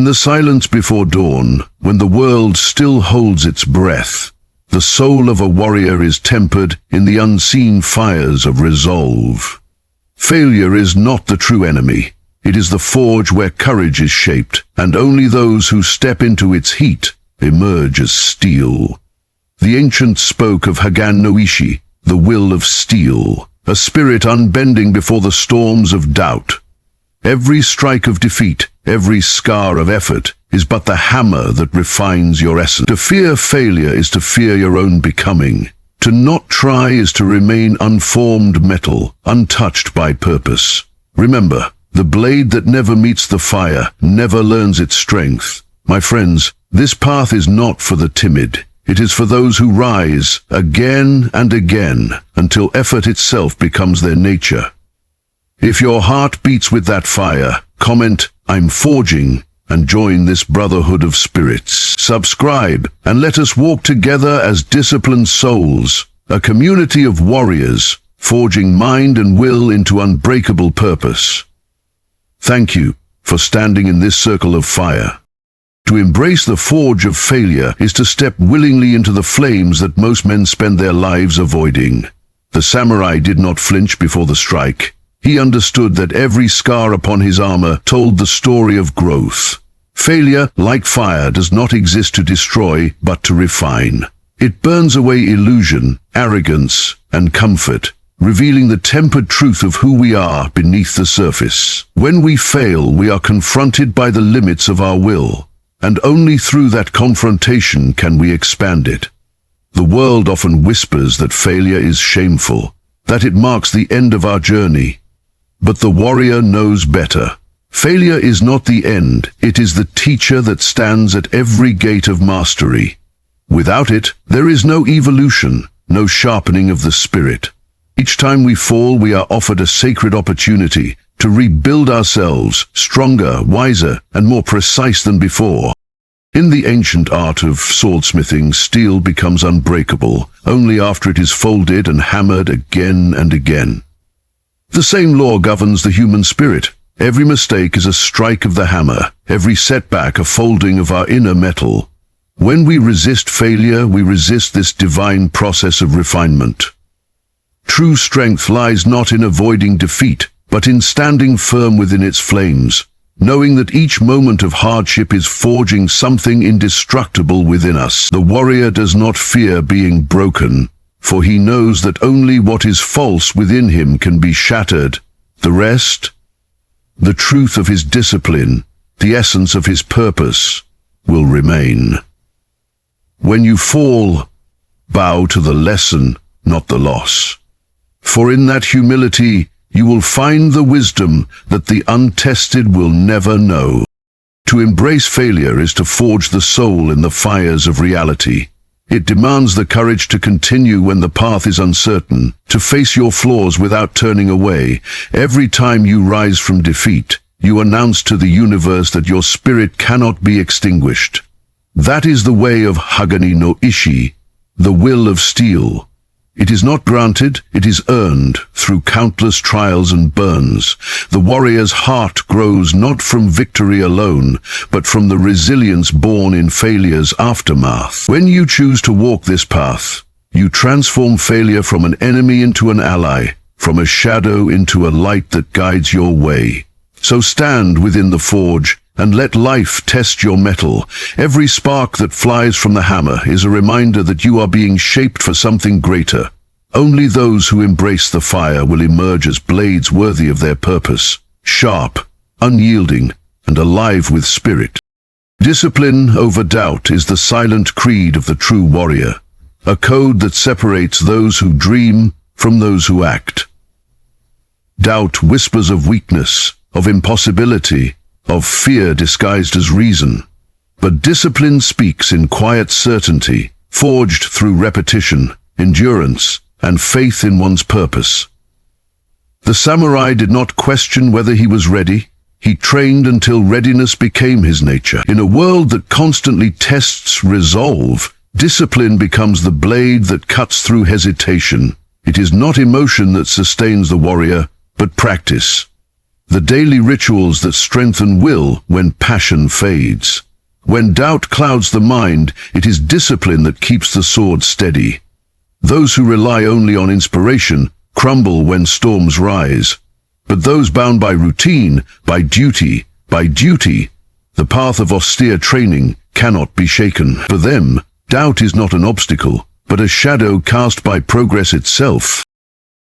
In the silence before dawn, when the world still holds its breath, the soul of a warrior is tempered in the unseen fires of resolve. Failure is not the true enemy. It is the forge where courage is shaped, and only those who step into its heat emerge as steel. The ancients spoke of Hagane no Ishi, the will of steel, a spirit unbending before the storms of doubt. Every strike of defeat, every scar of effort, is but the hammer that refines your essence. To fear failure is to fear your own becoming. To not try is to remain unformed metal, untouched by purpose. Remember, the blade that never meets the fire never learns its strength. My friends, this path is not for the timid. It is for those who rise again and again until effort itself becomes their nature. If your heart beats with that fire, comment, "I'm forging," and join this brotherhood of spirits. Subscribe and let us walk together as disciplined souls, a community of warriors, forging mind and will into unbreakable purpose. Thank you for standing in this circle of fire. To embrace the forge of failure is to step willingly into the flames that most men spend their lives avoiding. The samurai did not flinch before the strike. He understood that every scar upon his armor told the story of growth. Failure, like fire, does not exist to destroy, but to refine. It burns away illusion, arrogance, and comfort, revealing the tempered truth of who we are beneath the surface. When we fail, we are confronted by the limits of our will, and only through that confrontation can we expand it. The world often whispers that failure is shameful, that it marks the end of our journey. But the warrior knows better. Failure is not the end, it is the teacher that stands at every gate of mastery. Without it, there is no evolution, no sharpening of the spirit. Each time we fall, we are offered a sacred opportunity to rebuild ourselves, stronger, wiser, and more precise than before. In the ancient art of swordsmithing, steel becomes unbreakable only after it is folded and hammered again and again. The same law governs the human spirit. Every mistake is a strike of the hammer, every setback a folding of our inner metal. When we resist failure, we resist this divine process of refinement. True strength lies not in avoiding defeat, but in standing firm within its flames, knowing that each moment of hardship is forging something indestructible within us. The warrior does not fear being broken, for he knows that only what is false within him can be shattered. The rest, the truth of his discipline, the essence of his purpose, will remain. When you fall, bow to the lesson, not the loss. For in that humility, you will find the wisdom that the untested will never know. To embrace failure is to forge the soul in the fires of reality. It demands the courage to continue when the path is uncertain, to face your flaws without turning away. Every time you rise from defeat, you announce to the universe that your spirit cannot be extinguished. That is the way of Hagane no Ishi, the will of steel. It is not granted, it is earned through countless trials and burns. The warrior's heart grows not from victory alone, but from the resilience born in failure's aftermath. When you choose to walk this path, you transform failure from an enemy into an ally, from a shadow into a light that guides your way. So stand within the forge and let life test your mettle. Every spark that flies from the hammer is a reminder that you are being shaped for something greater. Only those who embrace the fire will emerge as blades worthy of their purpose, sharp, unyielding, and alive with spirit. Discipline over doubt is the silent creed of the true warrior, a code that separates those who dream from those who act. Doubt whispers of weakness, of impossibility, of fear disguised as reason. But discipline speaks in quiet certainty, forged through repetition, endurance, and faith in one's purpose. The samurai did not question whether he was ready. He trained until readiness became his nature. In a world that constantly tests resolve, discipline becomes the blade that cuts through hesitation. It is not emotion that sustains the warrior, but practice. the daily rituals that strengthen will when passion fades. When doubt clouds the mind, it is discipline that keeps the sword steady. Those who rely only on inspiration crumble when storms rise. But those bound by routine, by duty, the path of austere training cannot be shaken. For them, doubt is not an obstacle, but a shadow cast by progress itself.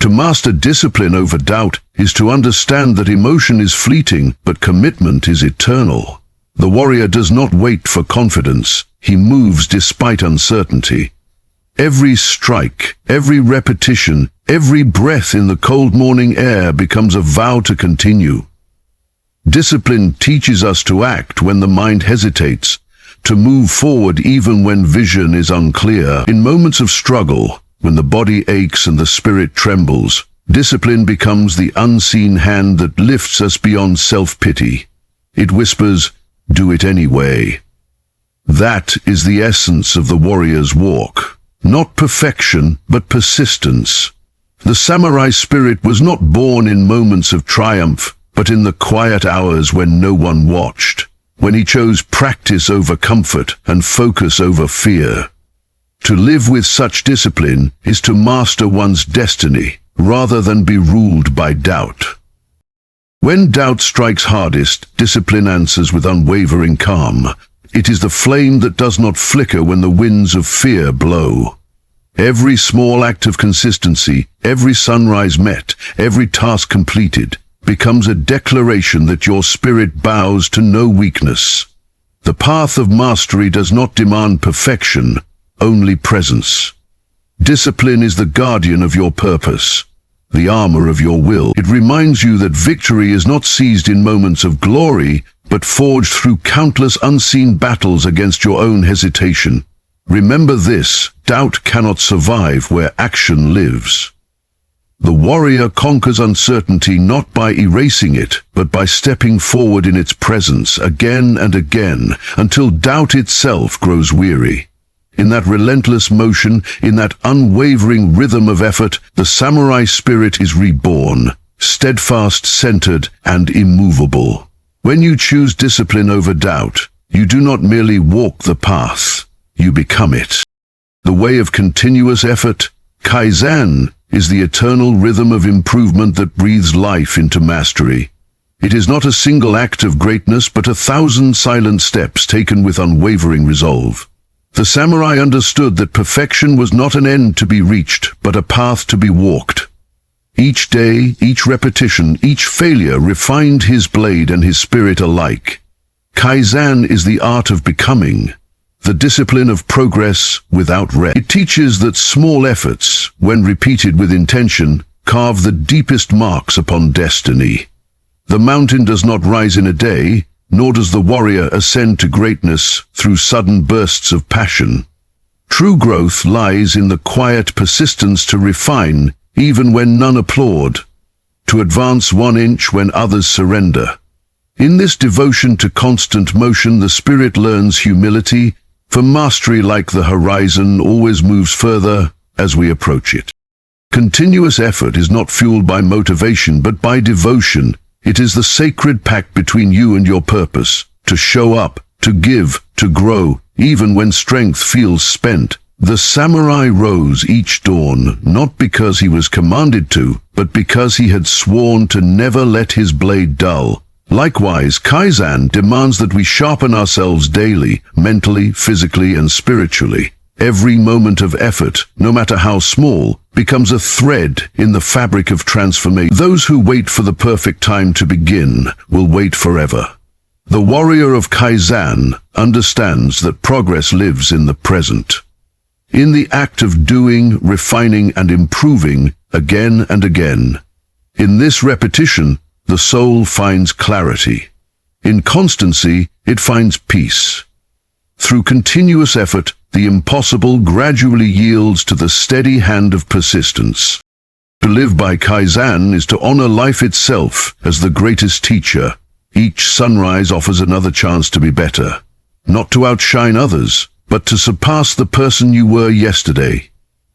To master discipline over doubt is to understand that emotion is fleeting, but commitment is eternal. The warrior does not wait for confidence, he moves despite uncertainty. Every strike, every repetition, every breath in the cold morning air becomes a vow to continue. Discipline teaches us to act when the mind hesitates, to move forward even when vision is unclear. In moments of struggle, when the body aches and the spirit trembles, discipline becomes the unseen hand that lifts us beyond self-pity. It whispers, "Do it anyway." That is the essence of the warrior's walk. Not perfection, but persistence. The samurai spirit was not born in moments of triumph, but in the quiet hours when no one watched, when he chose practice over comfort and focus over fear. To live with such discipline is to master one's destiny, rather than be ruled by doubt. When doubt strikes hardest, discipline answers with unwavering calm. It is the flame that does not flicker when the winds of fear blow. Every small act of consistency, every sunrise met, every task completed, becomes a declaration that your spirit bows to no weakness. The path of mastery does not demand perfection, only presence. Discipline is the guardian of your purpose, the armor of your will. It reminds you that victory is not seized in moments of glory, but forged through countless unseen battles against your own hesitation. Remember this, doubt cannot survive where action lives. The warrior conquers uncertainty not by erasing it, but by stepping forward in its presence again and again, until doubt itself grows weary. In that relentless motion, in that unwavering rhythm of effort, the samurai spirit is reborn, steadfast, centered, and immovable. When you choose discipline over doubt, you do not merely walk the path, you become it. The way of continuous effort, Kaizen, is the eternal rhythm of improvement that breathes life into mastery. It is not a single act of greatness, but 1,000 silent steps taken with unwavering resolve. The samurai understood that perfection was not an end to be reached, but a path to be walked. Each day, each repetition, each failure refined his blade and his spirit alike. Kaizen is the art of becoming, the discipline of progress without rest. It teaches that small efforts, when repeated with intention, carve the deepest marks upon destiny. The mountain does not rise in a day, nor does the warrior ascend to greatness through sudden bursts of passion. True growth lies in the quiet persistence to refine, even when none applaud, to advance 1 inch when others surrender. In this devotion to constant motion, the spirit learns humility, for mastery, like the horizon, always moves further as we approach it. Continuous effort is not fueled by motivation, but by devotion. It is the sacred pact between you and your purpose, to show up, to give, to grow, even when strength feels spent. The samurai rose each dawn, not because he was commanded to, but because he had sworn to never let his blade dull. Likewise, Kaizen demands that we sharpen ourselves daily, mentally, physically, and spiritually. Every moment of effort, no matter how small, becomes a thread in the fabric of transformation. Those who wait for the perfect time to begin will wait forever. The warrior of Kaizen understands that progress lives in the present. In the act of doing, refining, and improving again and again. In this repetition, the soul finds clarity. In constancy, it finds peace. Through continuous effort, the impossible gradually yields to the steady hand of persistence. To live by Kaizen is to honor life itself as the greatest teacher. Each sunrise offers another chance to be better. Not to outshine others, but to surpass the person you were yesterday.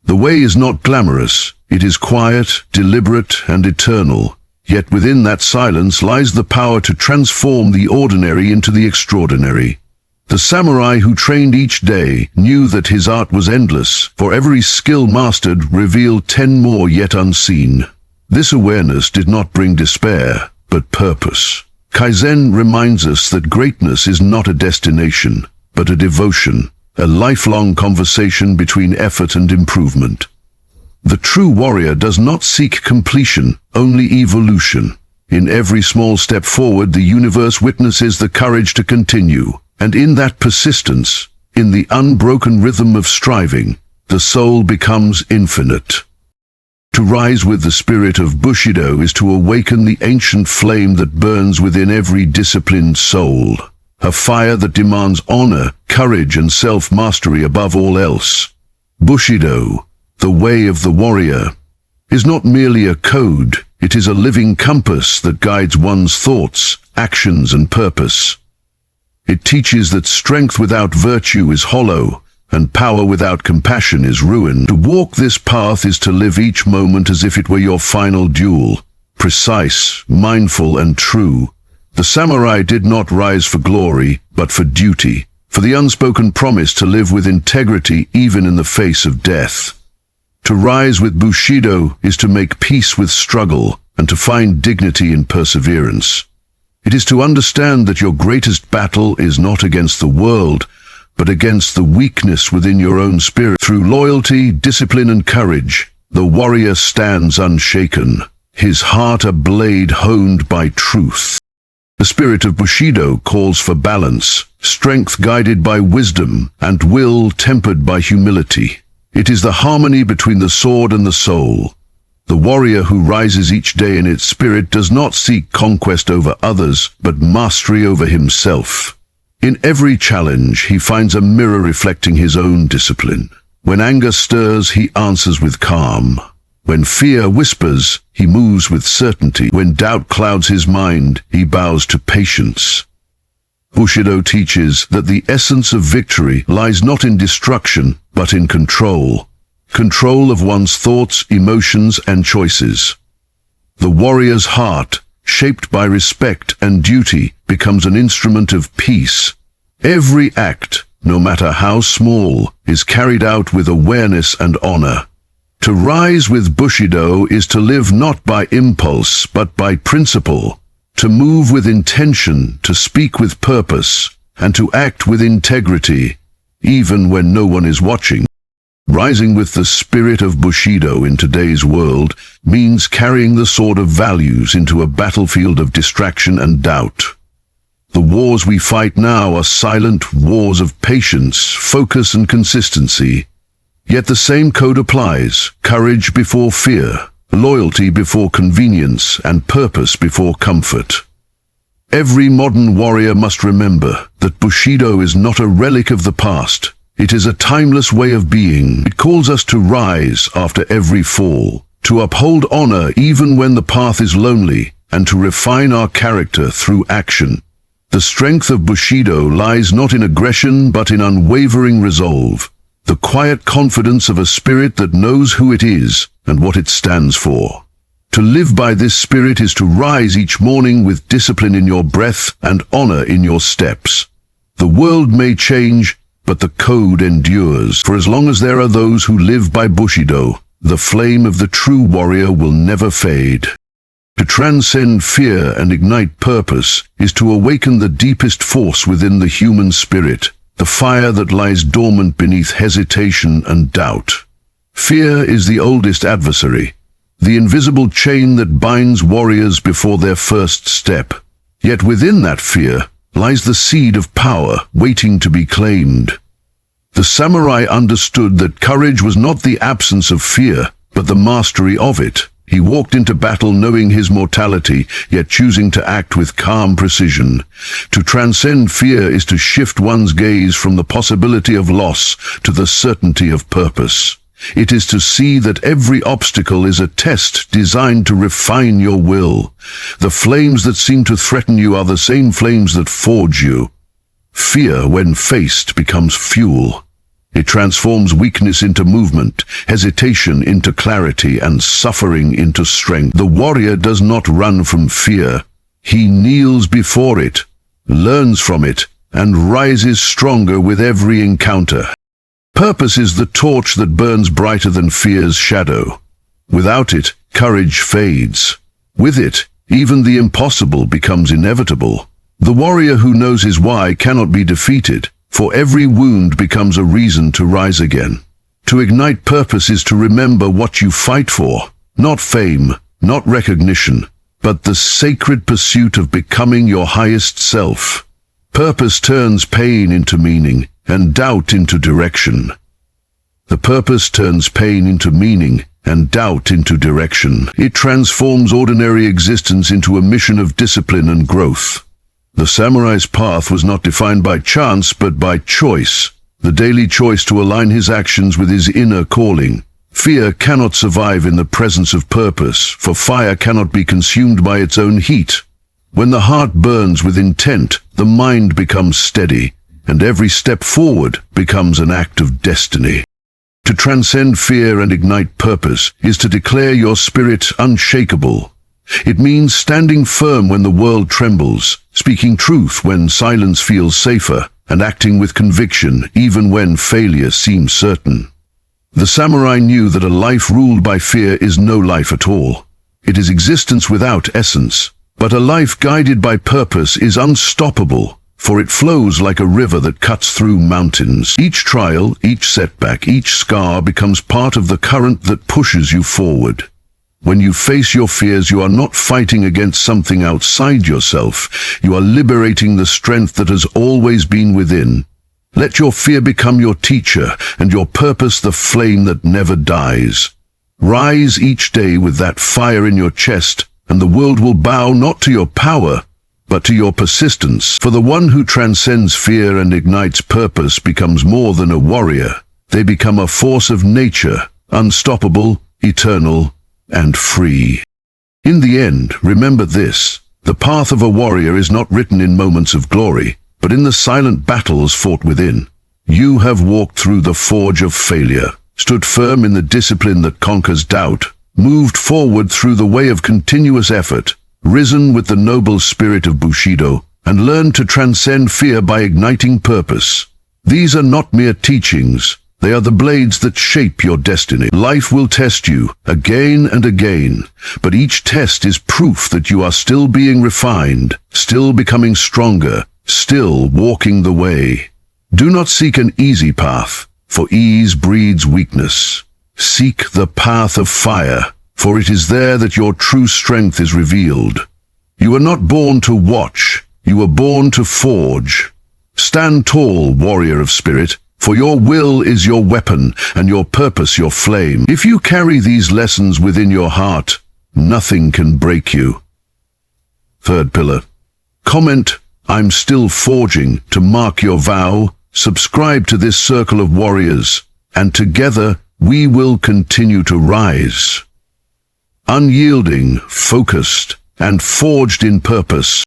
The way is not glamorous. It is quiet, deliberate, and eternal. Yet within that silence lies the power to transform the ordinary into the extraordinary. The samurai who trained each day knew that his art was endless, for every skill mastered revealed 10 more yet unseen. This awareness did not bring despair, but purpose. Kaizen reminds us that greatness is not a destination, but a devotion, a lifelong conversation between effort and improvement. The true warrior does not seek completion, only evolution. In every small step forward, the universe witnesses the courage to continue. And in that persistence, in the unbroken rhythm of striving, the soul becomes infinite. To rise with the spirit of Bushido is to awaken the ancient flame that burns within every disciplined soul. A fire that demands honor, courage, and self-mastery above all else. Bushido, the way of the warrior, is not merely a code, it is a living compass that guides one's thoughts, actions, and purpose. It teaches that strength without virtue is hollow, and power without compassion is ruin. To walk this path is to live each moment as if it were your final duel, precise, mindful, and true. The samurai did not rise for glory, but for duty, for the unspoken promise to live with integrity even in the face of death. To rise with Bushido is to make peace with struggle, and to find dignity in perseverance. It is to understand that your greatest battle is not against the world, but against the weakness within your own spirit. Through loyalty, discipline, and courage, the warrior stands unshaken, his heart a blade honed by truth. The spirit of Bushido calls for balance, strength guided by wisdom, and will tempered by humility. It is the harmony between the sword and the soul. The warrior who rises each day in its spirit does not seek conquest over others, but mastery over himself. In every challenge, he finds a mirror reflecting his own discipline. When anger stirs, he answers with calm. When fear whispers, he moves with certainty. When doubt clouds his mind, he bows to patience. Bushido teaches that the essence of victory lies not in destruction, but in control. Control of one's thoughts, emotions, and choices. The warrior's heart, shaped by respect and duty, becomes an instrument of peace. Every act, no matter how small, is carried out with awareness and honor. To rise with Bushido is to live not by impulse, but by principle. To move with intention, to speak with purpose, and to act with integrity, even when no one is watching. Rising with the spirit of Bushido in today's world means carrying the sword of values into a battlefield of distraction and doubt. The wars we fight now are silent wars of patience, focus, and consistency. Yet the same code applies: courage before fear, loyalty before convenience, and purpose before comfort. Every modern warrior must remember that Bushido is not a relic of the past. It is a timeless way of being. It calls us to rise after every fall, to uphold honor even when the path is lonely, and to refine our character through action. The strength of Bushido lies not in aggression but in unwavering resolve, the quiet confidence of a spirit that knows who it is and what it stands for. To live by this spirit is to rise each morning with discipline in your breath and honor in your steps. The world may change, but the code endures. For as long as there are those who live by Bushido, the flame of the true warrior will never fade. To transcend fear and ignite purpose is to awaken the deepest force within the human spirit, the fire that lies dormant beneath hesitation and doubt. Fear is the oldest adversary, the invisible chain that binds warriors before their first step. Yet within that fear lies the seed of power waiting to be claimed. The samurai understood that courage was not the absence of fear, but the mastery of it. He walked into battle knowing his mortality, yet choosing to act with calm precision. To transcend fear is to shift one's gaze from the possibility of loss to the certainty of purpose. It is to see that every obstacle is a test designed to refine your will. The flames that seem to threaten you are the same flames that forge you. Fear, when faced, becomes fuel. It transforms weakness into movement, hesitation into clarity, and suffering into strength. The warrior does not run from fear. He kneels before it, learns from it, and rises stronger with every encounter. Purpose is the torch that burns brighter than fear's shadow. Without it, courage fades. With it, even the impossible becomes inevitable. The warrior who knows his why cannot be defeated, for every wound becomes a reason to rise again. To ignite purpose is to remember what you fight for, not fame, not recognition, but the sacred pursuit of becoming your highest self. Purpose turns pain into meaning, and doubt into direction. The purpose turns pain into meaning, and doubt into direction. It transforms ordinary existence into a mission of discipline and growth. The samurai's path was not defined by chance, but by choice, the daily choice to align his actions with his inner calling. Fear cannot survive in the presence of purpose, for fire cannot be consumed by its own heat. When the heart burns with intent, the mind becomes steady, and every step forward becomes an act of destiny. To transcend fear and ignite purpose is to declare your spirit unshakable. It means standing firm when the world trembles, speaking truth when silence feels safer, and acting with conviction even when failure seems certain. The samurai knew that a life ruled by fear is no life at all. It is existence without essence. But a life guided by purpose is unstoppable, for it flows like a river that cuts through mountains. Each trial, each setback, each scar becomes part of the current that pushes you forward. When you face your fears, you are not fighting against something outside yourself. You are liberating the strength that has always been within. Let your fear become your teacher, and your purpose the flame that never dies. Rise each day with that fire in your chest, and the world will bow not to your power, but to your persistence. For the one who transcends fear and ignites purpose becomes more than a warrior. They become a force of nature, unstoppable, eternal, and free. In the end, remember this: the path of a warrior is not written in moments of glory, but in the silent battles fought within. You have walked through the forge of failure, stood firm in the discipline that conquers doubt, moved forward through the way of continuous effort, risen with the noble spirit of Bushido, and learned to transcend fear by igniting purpose. These are not mere teachings. They are the blades that shape your destiny. Life will test you again and again, but each test is proof that you are still being refined, still becoming stronger, still walking the way. Do not seek an easy path, for ease breeds weakness. Seek the path of fire, for it is there that your true strength is revealed. You are not born to watch, you are born to forge. Stand tall, warrior of spirit, for your will is your weapon and your purpose your flame. If you carry these lessons within your heart, nothing can break you. Third pillar. Comment, "I'm still forging," to mark your vow. Subscribe to this circle of warriors, and together we will continue to rise. Unyielding, focused, and forged in purpose.